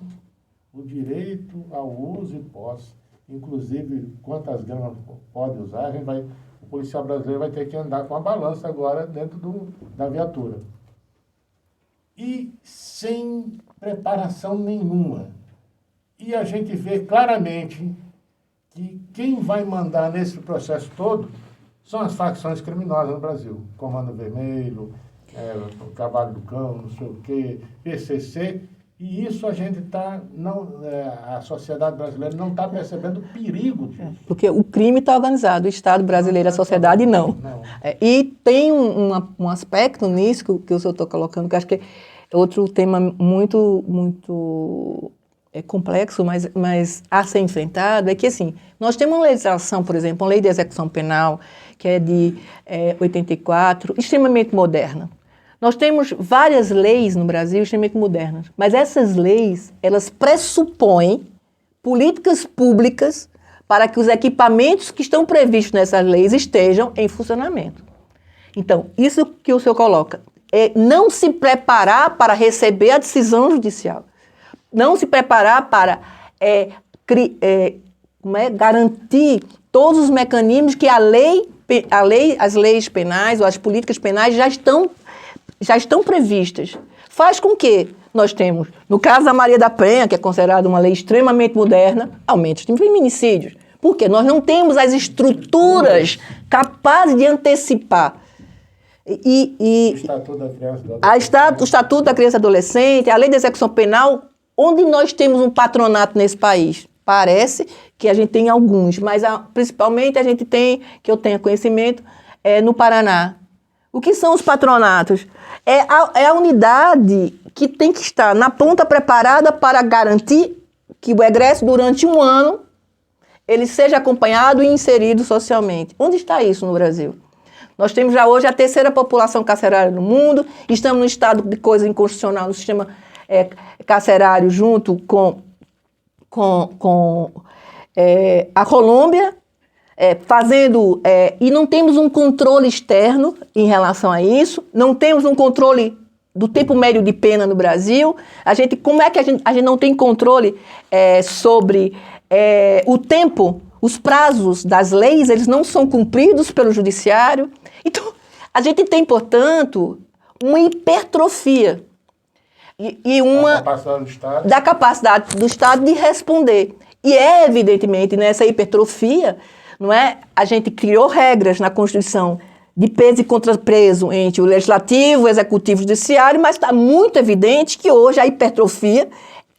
o direito ao uso e posse, inclusive quantas gramas pode usar, o policial brasileiro vai ter que andar com a balança agora dentro da viatura. E sem preparação nenhuma. E a gente vê claramente que quem vai mandar nesse processo todo são as facções criminosas no Brasil. Comando Vermelho, o Cavalo do Cão, não sei o quê, PCC. E isso a gente a sociedade brasileira não está percebendo o perigo disso. Porque o crime está organizado, o Estado brasileiro, a sociedade não. E tem um aspecto nisso que o senhor está colocando, que acho que é outro tema muito, muito complexo, mas a ser enfrentado, é que assim, nós temos uma legislação, por exemplo, uma lei de execução penal, que é de 84, extremamente moderna. Nós temos várias leis no Brasil extremamente modernas, mas essas leis, elas pressupõem políticas públicas para que os equipamentos que estão previstos nessas leis estejam em funcionamento. Então, isso que o senhor coloca, é não se preparar para receber a decisão judicial, não se preparar para garantir todos os mecanismos que as leis penais ou as políticas penais já estão previstas. Faz com que nós temos, no caso da Maria da Penha, que é considerada uma lei extremamente moderna, aumentos de feminicídios. Porque nós não temos as estruturas capazes de antecipar. O Estatuto da Criança e do Adolescente. O Estatuto da Criança e Adolescente, a Lei de Execução Penal, onde nós temos um patronato nesse país? Parece que a gente tem alguns, mas principalmente a gente tem, que eu tenha conhecimento, no Paraná. O que são os patronatos? É a unidade que tem que estar na ponta preparada para garantir que o egresso durante um ano ele seja acompanhado e inserido socialmente. Onde está isso no Brasil? Nós temos já hoje a terceira população carcerária no mundo, estamos no estado de coisa inconstitucional no sistema carcerário junto com a Colômbia, e não temos um controle externo em relação a isso, não temos um controle do tempo médio de pena no Brasil. Como é que a gente não tem controle sobre o tempo, os prazos das leis, eles não são cumpridos pelo judiciário. Então, a gente tem, portanto, uma hipertrofia da capacidade do Estado de responder. E evidentemente, nessa hipertrofia, não é? A gente criou regras na Constituição de peso e contrapeso entre o Legislativo, o Executivo e o Judiciário, mas está muito evidente que hoje a hipertrofia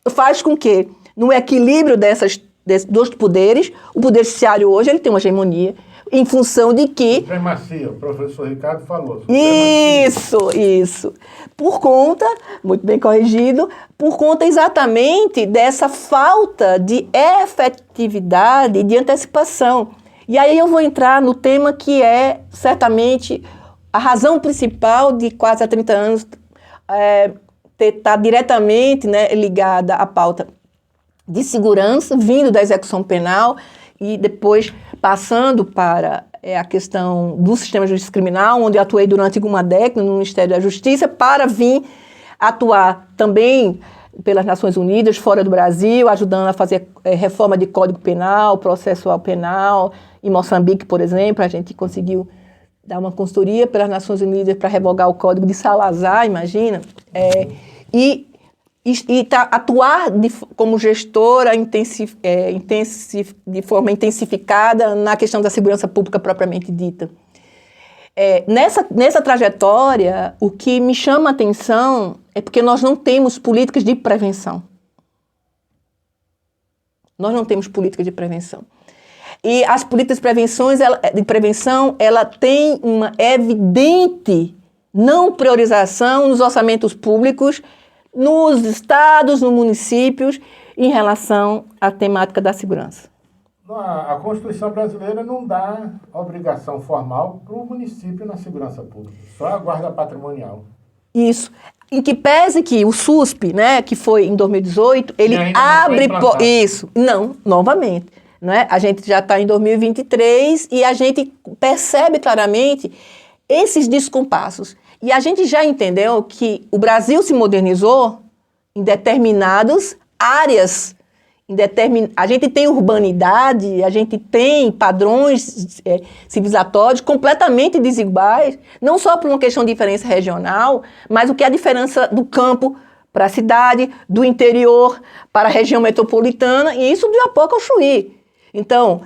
faz com que, no equilíbrio desses dois poderes, o Poder Judiciário hoje ele tem uma hegemonia em função de que... Supremacia, o professor Ricardo falou. Isso. Por conta, muito bem corrigido, por conta exatamente dessa falta de efetividade e de antecipação. E aí eu vou entrar no tema que é, certamente, a razão principal de quase há 30 anos estar diretamente, né, ligada à pauta de segurança, vindo da execução penal e depois passando para a questão do sistema justiça criminal, onde atuei durante uma década no Ministério da Justiça, para vir atuar também pelas Nações Unidas, fora do Brasil, ajudando a fazer reforma de Código Penal, processual penal. Em Moçambique, por exemplo, a gente conseguiu dar uma consultoria pelas Nações Unidas para revogar o Código de Salazar, imagina. E atuar como gestora de forma intensificada na questão da segurança pública propriamente dita. Nessa trajetória, o que me chama a atenção é porque nós não temos políticas de prevenção. Nós não temos políticas de prevenção. E as políticas de prevenção, ela tem uma evidente não priorização nos orçamentos públicos, nos estados, nos municípios, em relação à temática da segurança. A Constituição brasileira não dá obrigação formal para o município na segurança pública, só a guarda patrimonial. Isso. Em que pese que o SUSP, né, que foi em 2018, ele abre... Isso. Não, novamente. Né? A gente já está em 2023 e a gente percebe claramente esses descompassos. E a gente já entendeu que o Brasil se modernizou em determinadas áreas. A gente tem urbanidade, a gente tem padrões civilizatórios completamente desiguais, não só por uma questão de diferença regional, mas o que é a diferença do campo para a cidade, do interior para a região metropolitana, e isso de Oiapoque ao Chuí. Então,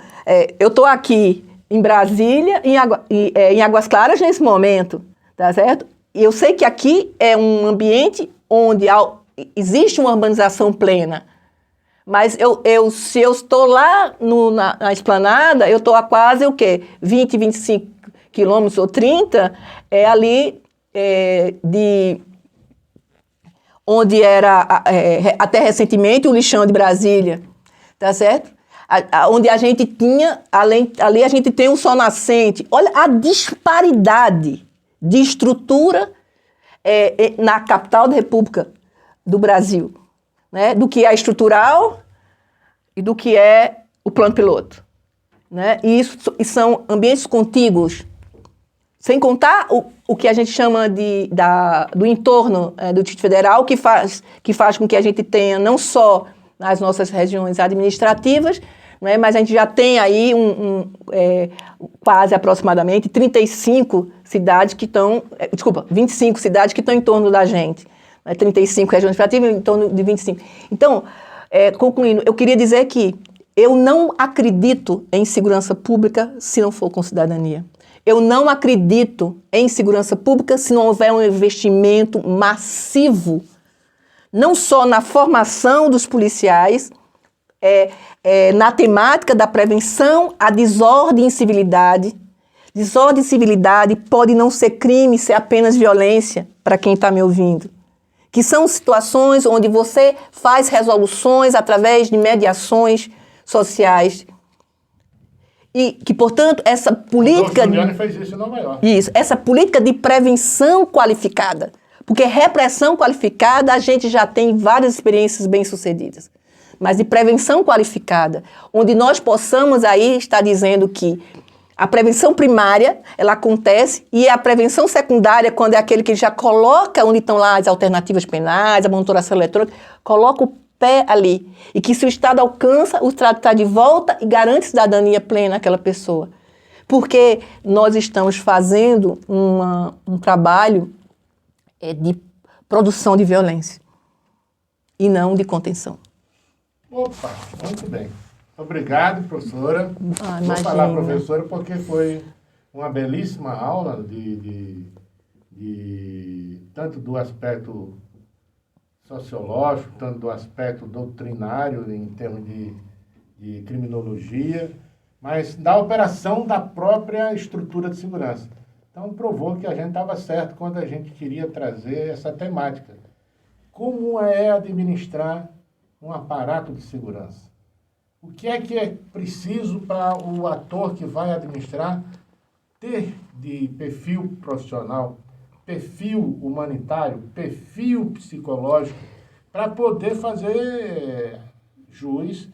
eu estou aqui em Brasília, em Águas Claras nesse momento, tá certo? E eu sei que aqui é um ambiente onde existe uma urbanização plena, mas se eu estou lá na esplanada, eu estou a quase 20, 25 quilômetros ou 30, ali onde era até recentemente o lixão de Brasília, tá certo? Onde a gente tinha, ali a gente tem um sol nascente. Olha a disparidade de estrutura na capital da República do Brasil, né? Do que é estrutural e do que é o plano piloto. Né? E são ambientes contíguos, sem contar o que a gente chama do entorno do Distrito Federal, que faz com que a gente tenha não só nas nossas regiões administrativas, né, mas a gente já tem aí quase aproximadamente 35 cidades que estão, 25 cidades que estão em torno da gente. 35 regiões administrativas, em torno de 25. Então, concluindo, eu queria dizer que eu não acredito em segurança pública se não for com cidadania. Eu não acredito em segurança pública se não houver um investimento massivo, não só na formação dos policiais, na temática da prevenção à desordem e incivilidade. Desordem e civilidade pode não ser crime, ser apenas violência, para quem está me ouvindo. Que são situações onde você faz resoluções através de mediações sociais. E que, portanto, essa política... O Giuliani fez isso em Nova York. Isso, essa política de prevenção qualificada. Porque repressão qualificada, a gente já tem várias experiências bem-sucedidas. Mas de prevenção qualificada, onde nós possamos aí estar dizendo que a prevenção primária, ela acontece, e a prevenção secundária, quando é aquele que já coloca onde estão lá as alternativas penais, a monitoração eletrônica, coloca o pé ali. E que se o Estado alcança, o Estado está de volta e garante cidadania plena àquela pessoa. Porque nós estamos fazendo um trabalho de produção de violência e não de contenção. Opa, muito bem. Obrigado, professora. Imagina. Vou falar professora porque foi uma belíssima aula tanto do aspecto sociológico, tanto do aspecto doutrinário em termos de criminologia, mas da operação da própria estrutura de segurança. Então provou que a gente estava certo quando a gente queria trazer essa temática. Como é administrar um aparato de segurança? O que é preciso para o ator que vai administrar ter de perfil profissional, perfil humanitário, perfil psicológico, para poder fazer jus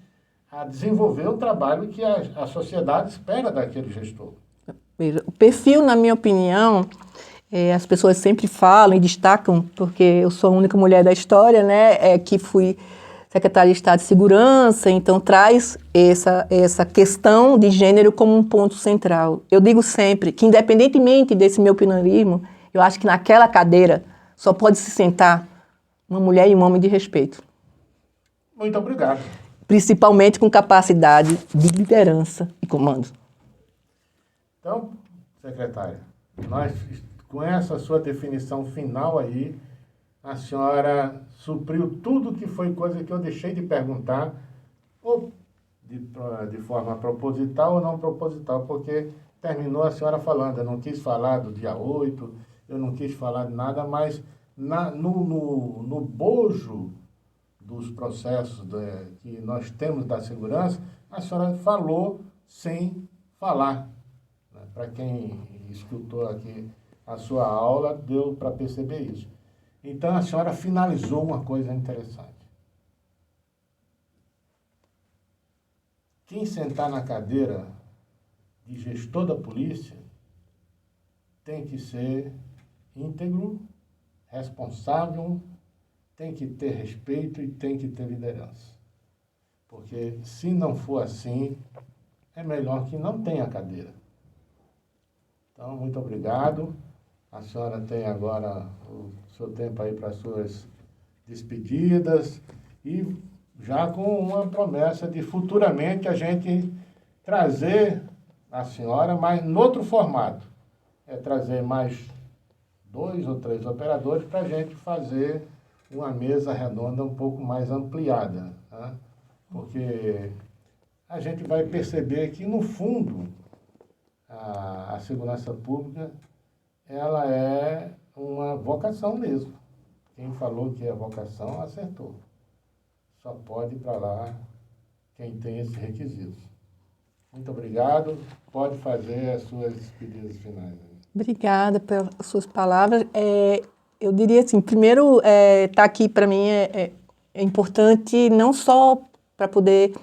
a desenvolver o trabalho que a sociedade espera daquele gestor? O perfil, na minha opinião, as pessoas sempre falam e destacam, porque eu sou a única mulher da história, né, que fui secretária de Estado de Segurança, então traz essa questão de gênero como um ponto central. Eu digo sempre que, independentemente desse meu pioneirismo, eu acho que naquela cadeira só pode se sentar uma mulher e um homem de respeito. Muito obrigado. Principalmente com capacidade de liderança e comando. Então, secretária, nós, com essa sua definição final aí, a senhora supriu tudo que foi coisa que eu deixei de perguntar, ou de forma proposital ou não proposital, porque terminou a senhora falando, eu não quis falar do dia 8, eu não quis falar de nada, mas no bojo dos processos que nós temos da segurança, a senhora falou sem falar. Né? Para quem escutou aqui a sua aula, deu para perceber isso. Então, a senhora finalizou uma coisa interessante. Quem sentar na cadeira de gestor da polícia tem que ser íntegro, responsável, tem que ter respeito e tem que ter liderança. Porque se não for assim, é melhor que não tenha cadeira. Então, muito obrigado. A senhora tem agora o seu tempo aí para suas despedidas e já com uma promessa de futuramente a gente trazer a senhora, mas em outro formato. É trazer mais 2 ou 3 operadores para a gente fazer uma mesa redonda um pouco mais ampliada. Né? Porque a gente vai perceber que, no fundo, a segurança pública ela é uma vocação mesmo. Quem falou que é vocação, acertou. Só pode ir para lá quem tem esses requisitos. Muito obrigado. Pode fazer as suas despedidas finais. Obrigada pelas suas palavras. Eu diria assim, primeiro, estar aqui para mim é importante não só para poder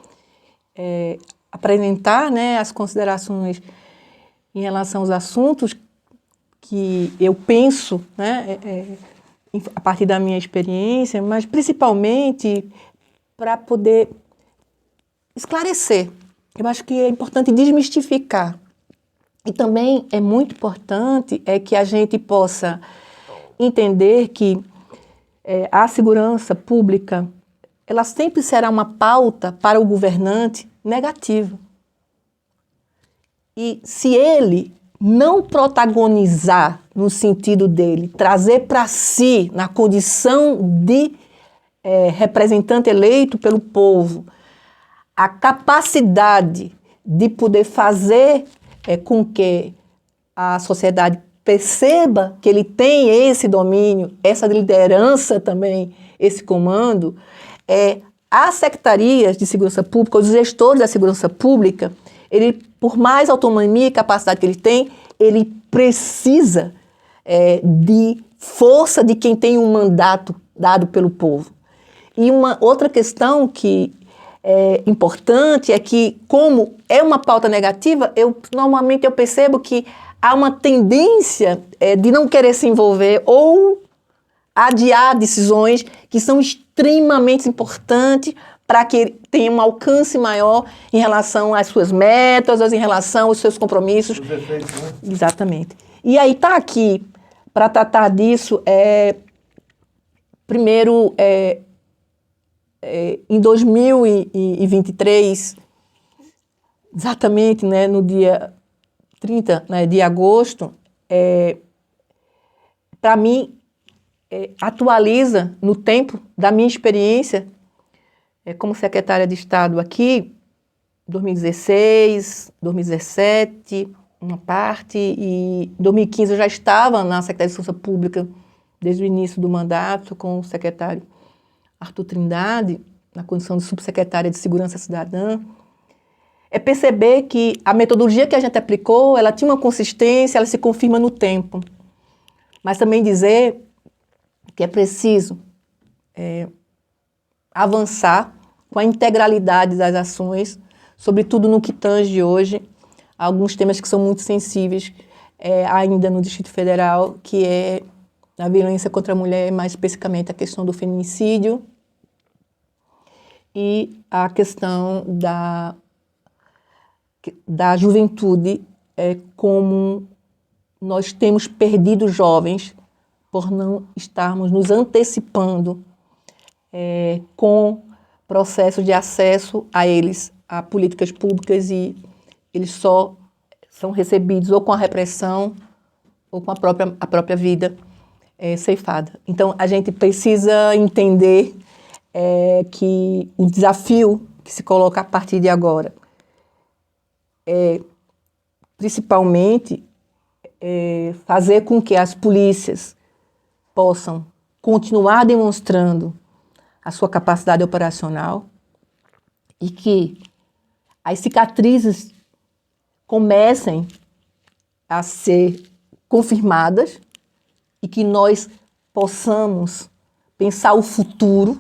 apresentar, né, as considerações em relação aos assuntos que eu penso, né, a partir da minha experiência, mas principalmente para poder esclarecer. Eu acho que é importante desmistificar. E também é muito importante que a gente possa entender que a segurança pública ela sempre será uma pauta para o governante negativa. E se ele não protagonizar no sentido dele, trazer para si, na condição de representante eleito pelo povo, a capacidade de poder fazer com que a sociedade perceba que ele tem esse domínio, essa liderança também, esse comando, as secretarias de segurança pública, os gestores da segurança pública, ele, por mais autonomia e capacidade que ele tem, ele precisa de força de quem tem um mandato dado pelo povo. E uma outra questão que é importante é que, como é uma pauta negativa, normalmente eu percebo que há uma tendência de não querer se envolver ou adiar decisões que são extremamente importantes para que ele tenha um alcance maior em relação às suas metas, em relação aos seus compromissos. Os efeitos, né? Exatamente. E aí está aqui para tratar disso, primeiro, em 2023, exatamente, né, no dia 30, né, de agosto, para mim, atualiza no tempo da minha experiência como secretária de Estado aqui, 2016, 2017, uma parte, e em 2015 eu já estava na Secretaria de Segurança Pública desde o início do mandato com o secretário Arthur Trindade, na condição de subsecretária de Segurança Cidadã, perceber que a metodologia que a gente aplicou, ela tinha uma consistência, ela se confirma no tempo. Mas também dizer que é preciso avançar com a integralidade das ações, sobretudo no que tange hoje alguns temas que são muito sensíveis ainda no Distrito Federal, que é a violência contra a mulher, mais especificamente a questão do feminicídio e a questão da juventude, como nós temos perdido jovens por não estarmos nos antecipando com processos de acesso a eles, a políticas públicas, e eles só são recebidos ou com a repressão ou com a própria vida ceifada. Então, a gente precisa entender que o desafio que se coloca a partir de agora é, principalmente, fazer com que as polícias possam continuar demonstrando a sua capacidade operacional e que as cicatrizes comecem a ser confirmadas e que nós possamos pensar o futuro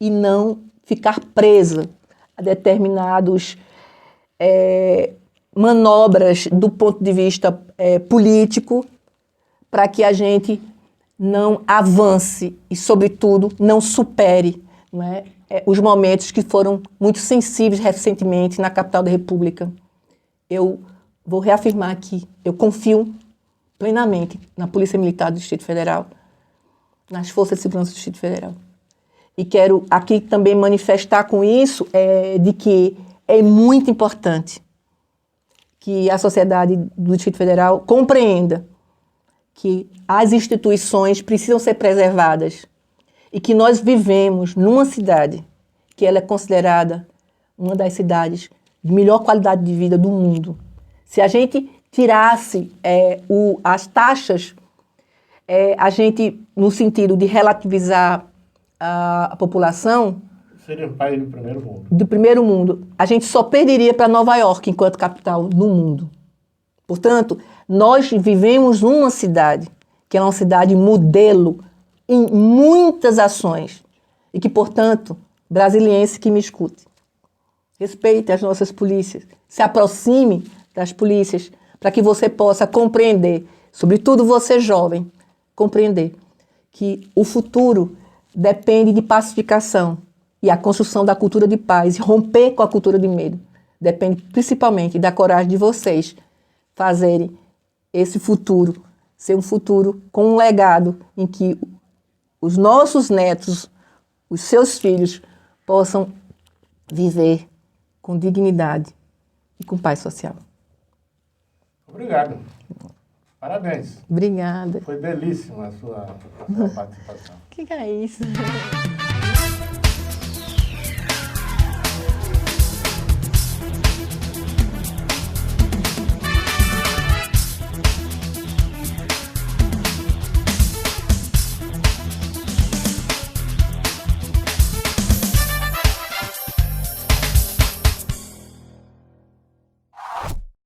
e não ficar presa a determinados manobras do ponto de vista político, para que a gente não avance e, sobretudo, não supere, não é, os momentos que foram muito sensíveis recentemente na capital da República. Eu vou reafirmar aqui, eu confio plenamente na Polícia Militar do Distrito Federal, nas Forças de Segurança do Distrito Federal. E quero aqui também manifestar com isso de que é muito importante que a sociedade do Distrito Federal compreenda que as instituições precisam ser preservadas e que nós vivemos numa cidade que ela é considerada uma das cidades de melhor qualidade de vida do mundo. Se a gente tirasse as taxas, a gente, no sentido de relativizar a população... Seria o país do primeiro mundo. Do primeiro mundo. A gente só perderia para Nova York enquanto capital no mundo. Portanto, nós vivemos numa cidade que é uma cidade modelo em muitas ações e que, portanto, brasiliense que me escute, respeite as nossas polícias, se aproxime das polícias para que você possa compreender, sobretudo você jovem, compreender que o futuro depende de pacificação e a construção da cultura de paz, e romper com a cultura de medo, depende principalmente da coragem de vocês fazerem esse futuro ser um futuro com um legado em que os nossos netos, os seus filhos, possam viver com dignidade e com paz social. Obrigado. Parabéns. Obrigada. Foi belíssima a sua participação. Que é isso?